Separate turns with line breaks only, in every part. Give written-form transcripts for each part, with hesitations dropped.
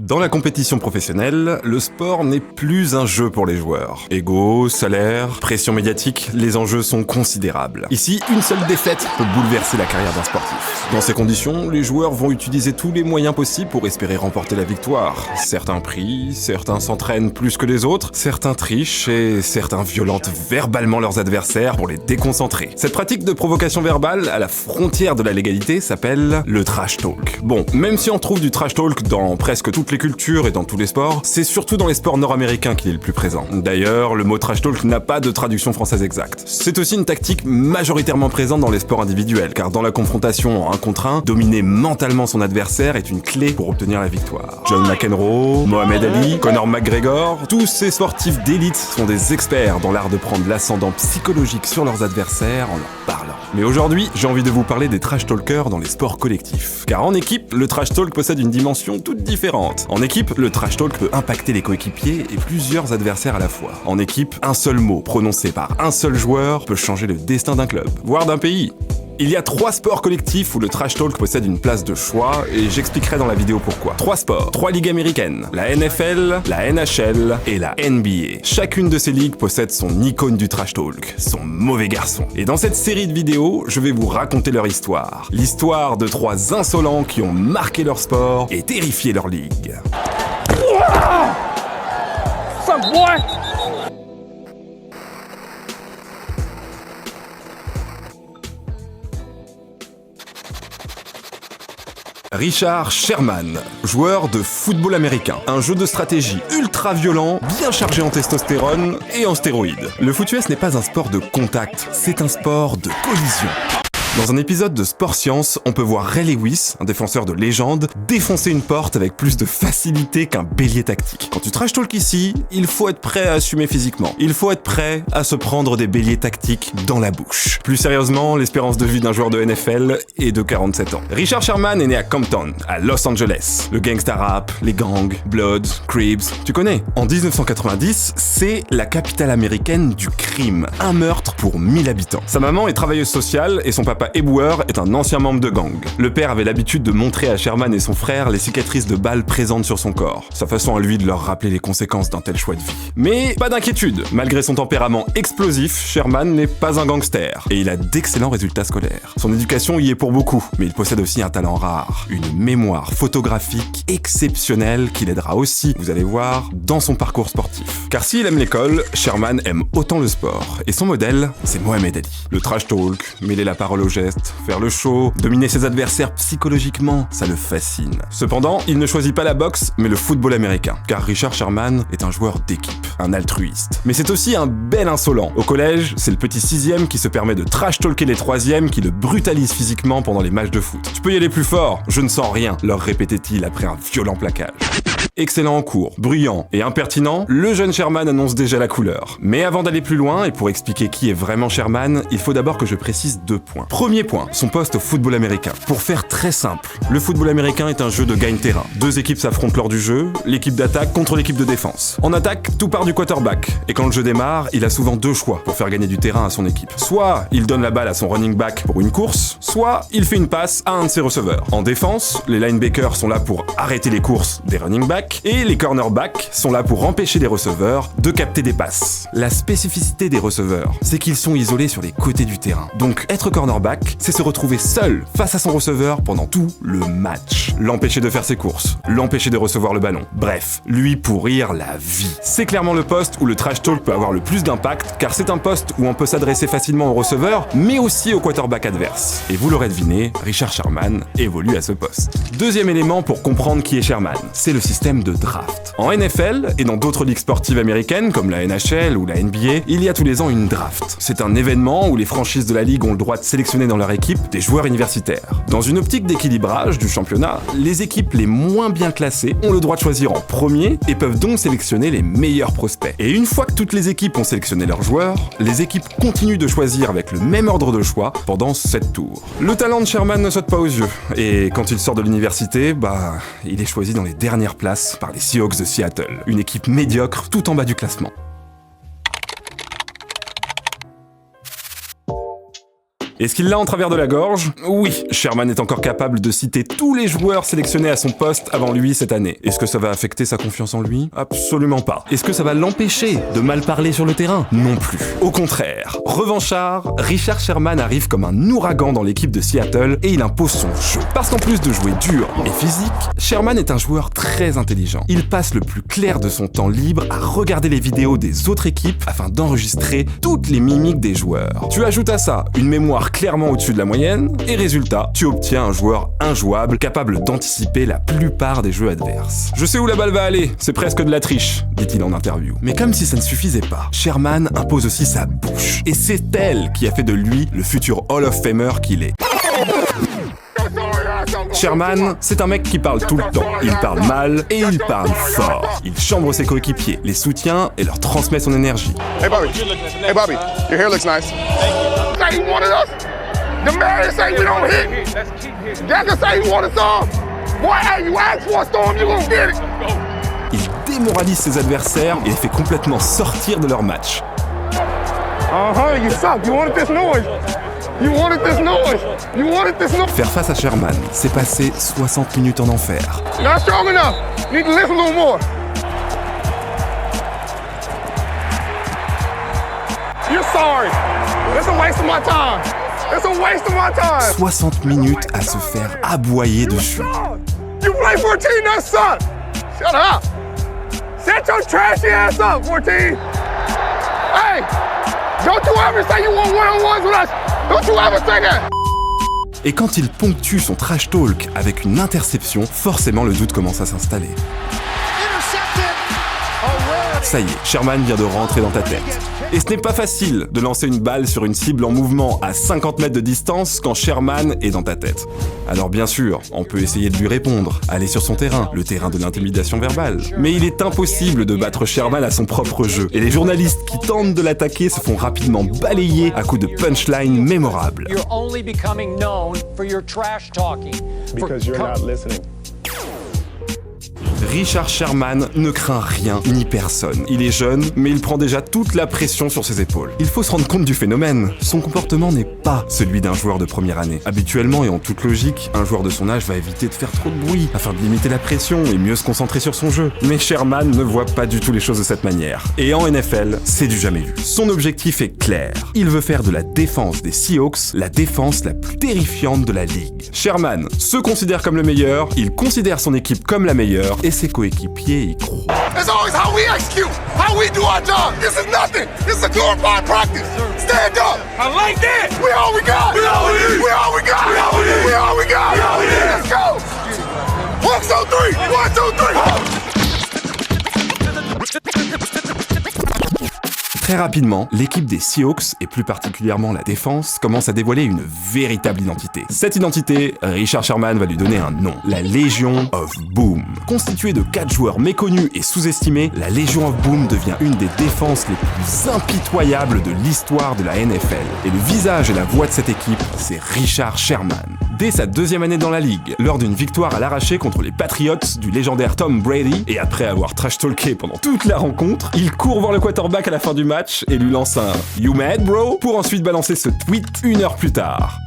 Dans la compétition professionnelle, le sport n'est plus un jeu pour les joueurs. Ego, salaire, pression médiatique, les enjeux sont considérables. Ici, une seule défaite peut bouleverser la carrière d'un sportif. Dans ces conditions, les joueurs vont utiliser tous les moyens possibles pour espérer remporter la victoire. Certains prient, certains s'entraînent plus que les autres, certains trichent et certains violentent verbalement leurs adversaires pour les déconcentrer. Cette pratique de provocation verbale à la frontière de la légalité s'appelle le trash talk. Bon, même si on trouve du trash talk dans presque toutes les cultures et dans tous les sports, c'est surtout dans les sports nord-américains qu'il est le plus présent. D'ailleurs, le mot trash talk n'a pas de traduction française exacte. C'est aussi une tactique majoritairement présente dans les sports individuels, car dans la confrontation en 1 contre 1, dominer mentalement son adversaire est une clé pour obtenir la victoire. John McEnroe, Mohamed Ali, Conor McGregor, tous ces sportifs d'élite sont des experts dans l'art de prendre l'ascendant psychologique sur leurs adversaires en leur parlant. Mais aujourd'hui, j'ai envie de vous parler des trash talkers dans les sports collectifs. Car en équipe, le trash talk possède une dimension toute différente. En équipe, le trash talk peut impacter les coéquipiers et plusieurs adversaires à la fois. En équipe, un seul mot prononcé par un seul joueur peut changer le destin d'un club, voire d'un pays. Il y a 3 sports collectifs où le trash talk possède une place de choix et j'expliquerai dans la vidéo pourquoi. 3 sports, 3 ligues américaines, la NFL, la NHL et la NBA. Chacune de ces ligues possède son icône du trash talk, son mauvais garçon. Et dans cette série de vidéos, je vais vous raconter leur histoire. L'histoire de 3 insolents qui ont marqué leur sport et terrifié leur ligue. Richard Sherman, joueur de football américain. Un jeu de stratégie ultra violent, bien chargé en testostérone et en stéroïdes. Le foot US n'est pas un sport de contact, c'est un sport de collision. Dans un épisode de Sport Science, on peut voir Ray Lewis, un défenseur de légende, défoncer une porte avec plus de facilité qu'un bélier tactique. Quand tu trash talk ici, il faut être prêt à assumer physiquement. Il faut être prêt à se prendre des béliers tactiques dans la bouche. Plus sérieusement, l'espérance de vie d'un joueur de NFL est de 47 ans. Richard Sherman est né à Compton, à Los Angeles. Le gangsta rap, les gangs, Bloods, Crips, tu connais. En 1990, c'est la capitale américaine du crime. Un meurtre pour 1000 habitants. Sa maman est travailleuse sociale et son papa éboueur est un ancien membre de gang. Le père avait l'habitude de montrer à Sherman et son frère les cicatrices de balles présentes sur son corps. Sa façon à lui de leur rappeler les conséquences d'un tel choix de vie. Mais pas d'inquiétude, malgré son tempérament explosif, Sherman n'est pas un gangster. Et il a d'excellents résultats scolaires. Son éducation y est pour beaucoup, mais il possède aussi un talent rare. Une mémoire photographique exceptionnelle qui l'aidera aussi, vous allez voir, dans son parcours sportif. Car s'il aime l'école, Sherman aime autant le sport. Et son modèle, c'est Mohamed Ali. Le trash talk, mêler la parole au geste, faire le show, dominer ses adversaires psychologiquement, ça le fascine. Cependant, il ne choisit pas la boxe, mais le football américain, car Richard Sherman est un joueur d'équipe, un altruiste. Mais c'est aussi un bel insolent. Au collège, c'est le petit 6e qui se permet de trash-talker les 3e qui le brutalisent physiquement pendant les matchs de foot. Tu peux y aller plus fort, je ne sens rien, leur répétait-il après un violent plaquage. Excellent en cours, bruyant et impertinent, le jeune Sherman annonce déjà la couleur. Mais avant d'aller plus loin, et pour expliquer qui est vraiment Sherman, il faut d'abord que je précise 2 points. Premier point, son poste au football américain. Pour faire très simple, le football américain est un jeu de gagne-terrain. 2 équipes s'affrontent lors du jeu, l'équipe d'attaque contre l'équipe de défense. En attaque, tout part du quarterback, et quand le jeu démarre, il a souvent 2 choix pour faire gagner du terrain à son équipe. Soit il donne la balle à son running back pour une course, soit il fait une passe à un de ses receveurs. En défense, les linebackers sont là pour arrêter les courses des running backs, et les cornerbacks sont là pour empêcher les receveurs de capter des passes. La spécificité des receveurs, c'est qu'ils sont isolés sur les côtés du terrain. Donc être cornerback, c'est se retrouver seul face à son receveur pendant tout le match. L'empêcher de faire ses courses, l'empêcher de recevoir le ballon. Bref, lui pourrir la vie. C'est clairement le poste où le trash talk peut avoir le plus d'impact, car c'est un poste où on peut s'adresser facilement au receveur, mais aussi au quarterback adverse. Et vous l'aurez deviné, Richard Sherman évolue à ce poste. Deuxième élément pour comprendre qui est Sherman, c'est le système de draft. En NFL et dans d'autres ligues sportives américaines comme la NHL ou la NBA, il y a tous les ans une draft. C'est un événement où les franchises de la ligue ont le droit de sélectionner dans leur équipe des joueurs universitaires. Dans une optique d'équilibrage du championnat, les équipes les moins bien classées ont le droit de choisir en premier et peuvent donc sélectionner les meilleurs prospects. Et une fois que toutes les équipes ont sélectionné leurs joueurs, les équipes continuent de choisir avec le même ordre de choix pendant 7 tours. Le talent de Sherman ne saute pas aux yeux, et quand il sort de l'université, il est choisi dans les dernières places par les Seahawks de Seattle, une équipe médiocre tout en bas du classement. Est-ce qu'il l'a en travers de la gorge? Oui, Sherman est encore capable de citer tous les joueurs sélectionnés à son poste avant lui cette année. Est-ce que ça va affecter sa confiance en lui? Absolument pas. Est-ce que ça va l'empêcher de mal parler sur le terrain? Non plus. Au contraire, revanchard, Richard Sherman arrive comme un ouragan dans l'équipe de Seattle et il impose son jeu. Parce qu'en plus de jouer dur et physique, Sherman est un joueur très intelligent. Il passe le plus clair de son temps libre à regarder les vidéos des autres équipes afin d'enregistrer toutes les mimiques des joueurs. Tu ajoutes à ça une mémoire clairement au-dessus de la moyenne et résultat, tu obtiens un joueur injouable capable d'anticiper la plupart des jeux adverses. Je sais où la balle va aller, c'est presque de la triche, dit-il en interview. Mais comme si ça ne suffisait pas, Sherman impose aussi sa bouche. Et c'est elle qui a fait de lui le futur Hall of Famer qu'il est. Sherman, c'est un mec qui parle tout le temps. Il parle mal et il parle fort. Il chambre ses coéquipiers, les soutient et leur transmet son énergie.
Hey Bobby, your hair looks nice. Say he wanted us. The man say we don't hit. Decker say he wanted some. Boy, hey, you asked for a storm, you gonna get it.
Il démoralise ses adversaires et les fait complètement sortir de leur match.
You suck. You wanted this noise. You wanted this noise. You wanted this noise.
Faire face à Sherman, c'est passer 60 minutes en enfer.
Not strong enough. Need to lift a little more. You're sorry. It's a waste of my time. It's a waste of my time.
60 minutes à se faire aboyer dessus.
You play for a team that sucks. Shut up. Set your trashy ass up, 14. Hey, don't you ever say you want one-on-ones with us. Don't you ever say that.
Et quand il ponctue son trash talk avec une interception, forcément le doute commence à s'installer. Ça y est, Sherman vient de rentrer dans ta tête. Et ce n'est pas facile de lancer une balle sur une cible en mouvement à 50 mètres de distance quand Sherman est dans ta tête. Alors bien sûr, on peut essayer de lui répondre, aller sur son terrain, le terrain de l'intimidation verbale. Mais il est impossible de battre Sherman à son propre jeu. Et les journalistes qui tentent de l'attaquer se font rapidement balayer à coups de punchlines mémorables.
You're only becoming known for your trash talking.
Because you're not listening.
Richard Sherman ne craint rien ni personne. Il est jeune, mais il prend déjà toute la pression sur ses épaules. Il faut se rendre compte du phénomène. Son comportement n'est pas celui d'un joueur de première année. Habituellement et en toute logique, un joueur de son âge va éviter de faire trop de bruit afin de limiter la pression et mieux se concentrer sur son jeu. Mais Sherman ne voit pas du tout les choses de cette manière. Et en NFL, c'est du jamais vu. Son objectif est clair. Il veut faire de la défense des Seahawks la défense la plus terrifiante de la ligue. Sherman se considère comme le meilleur, il considère son équipe comme la meilleure et ses coéquipiers y croient.
It's always how we execute, how we do our job. This is nothing. This is a glorified practice. Stand up. I like that. We all we got. We all we need. We all we got. We all we need. We all we got. We all we need. Let's go. 1, 2, 3. 1, 2, 3.
Très rapidement, l'équipe des Seahawks, et plus particulièrement la défense, commence à dévoiler une véritable identité. Cette identité, Richard Sherman va lui donner un nom, la Legion of Boom. Constituée de 4 joueurs méconnus et sous-estimés, la Legion of Boom devient une des défenses les plus impitoyables de l'histoire de la NFL. Et le visage et la voix de cette équipe, c'est Richard Sherman. Dès sa 2e année dans la ligue, lors d'une victoire à l'arraché contre les Patriots du légendaire Tom Brady, et après avoir trash-talké pendant toute la rencontre, il court voir le quarterback à la fin du match et lui lance un « You mad, bro ?» pour ensuite balancer ce tweet 1 heure plus tard.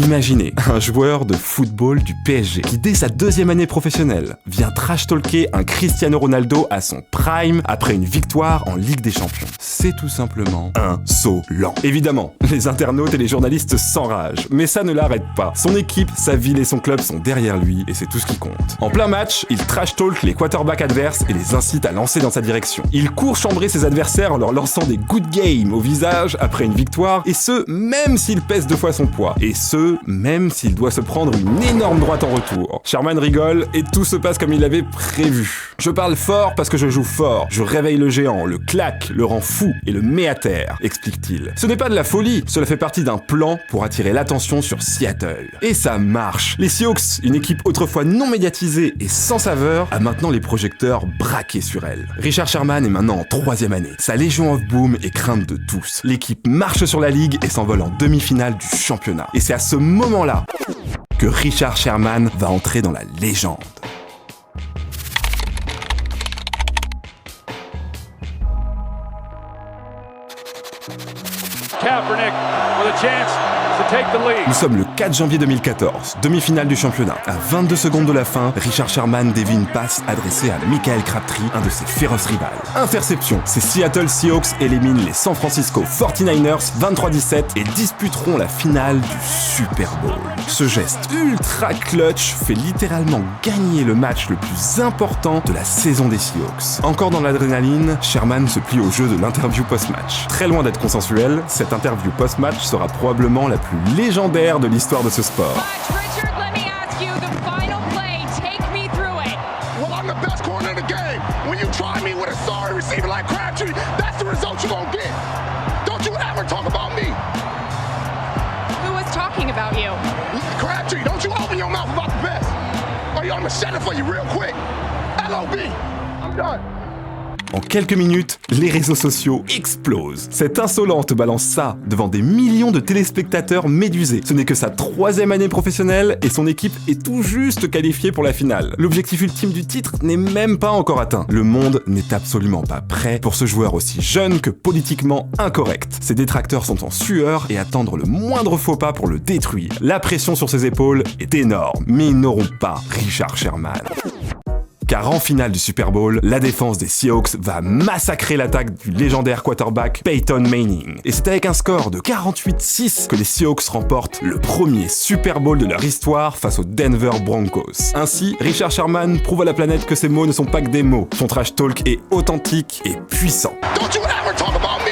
Imaginez un joueur de football du PSG qui, dès sa 2e année professionnelle, vient trash-talker un Cristiano Ronaldo à son prime après une victoire en Ligue des Champions. C'est tout simplement insolent. Évidemment, les internautes et les journalistes s'enragent, mais ça ne l'arrête pas. Son équipe, sa ville et son club sont derrière lui et c'est tout ce qui compte. En plein match, il trash-talk les quarterbacks adverses et les incite à lancer dans sa direction. Il court chambrer ses adversaires en leur lançant des good game au visage après une victoire, et ce, même s'il pèse 2 fois son poids. Et ce, même s'il doit se prendre une énorme droite en retour. Sherman rigole et tout se passe comme il l'avait prévu. Je parle fort parce que je joue fort. Je réveille le géant, le claque, le rend fou et le met à terre, explique-t-il. Ce n'est pas de la folie, cela fait partie d'un plan pour attirer l'attention sur Seattle. Et ça marche. Les Seahawks, une équipe autrefois non médiatisée et sans saveur, a maintenant les projecteurs braqués sur elle. Richard Sherman est maintenant en 3e année. Sa Legion of Boom est crainte de tous. L'équipe marche sur la ligue et s'envole en demi-finale du championnat. Et c'est à ce moment-là que Richard Sherman va entrer dans la légende.
Kaepernick with a chance to take the lead.
Nous sommes le 4 janvier 2014, demi-finale du championnat. À 22 secondes de la fin, Richard Sherman dévie une passe adressée à Michael Crabtree, un de ses féroces rivales. Interception, ces Seattle Seahawks éliminent les San Francisco 49ers 23-17 et disputeront la finale du Super Bowl. Ce geste ultra clutch fait littéralement gagner le match le plus important de la saison des Seahawks. Encore dans l'adrénaline, Sherman se plie au jeu de l'interview post-match. Très loin d'être consensuelle, cette interview post-match sera probablement la plus légendaire de l'histoire de ce sport.
Richard, let me ask you the final play. Take me through it.
Well, I'm the best corner in the game. When you try me with a sorry receiver like Crabtree, that's the result you're gonna get. Don't you ever talk about me.
Who was talking about you?
Crabtree, don't you open your mouth about the best. Or I'm gonna shut it for you real quick. LOB, I'm done.
En quelques minutes, les réseaux sociaux explosent. Cette insolente balance ça devant des millions de téléspectateurs médusés. Ce n'est que sa 3e année professionnelle et son équipe est tout juste qualifiée pour la finale. L'objectif ultime du titre n'est même pas encore atteint. Le monde n'est absolument pas prêt pour ce joueur aussi jeune que politiquement incorrect. Ses détracteurs sont en sueur et attendent le moindre faux pas pour le détruire. La pression sur ses épaules est énorme, mais ils n'auront pas Richard Sherman. Car en finale du Super Bowl, la défense des Seahawks va massacrer l'attaque du légendaire quarterback Peyton Manning. Et c'est avec un score de 48-6 que les Seahawks remportent le premier Super Bowl de leur histoire face aux Denver Broncos. Ainsi, Richard Sherman prouve à la planète que ses mots ne sont pas que des mots. Son trash talk est authentique et puissant.
Don't you ever talk about me.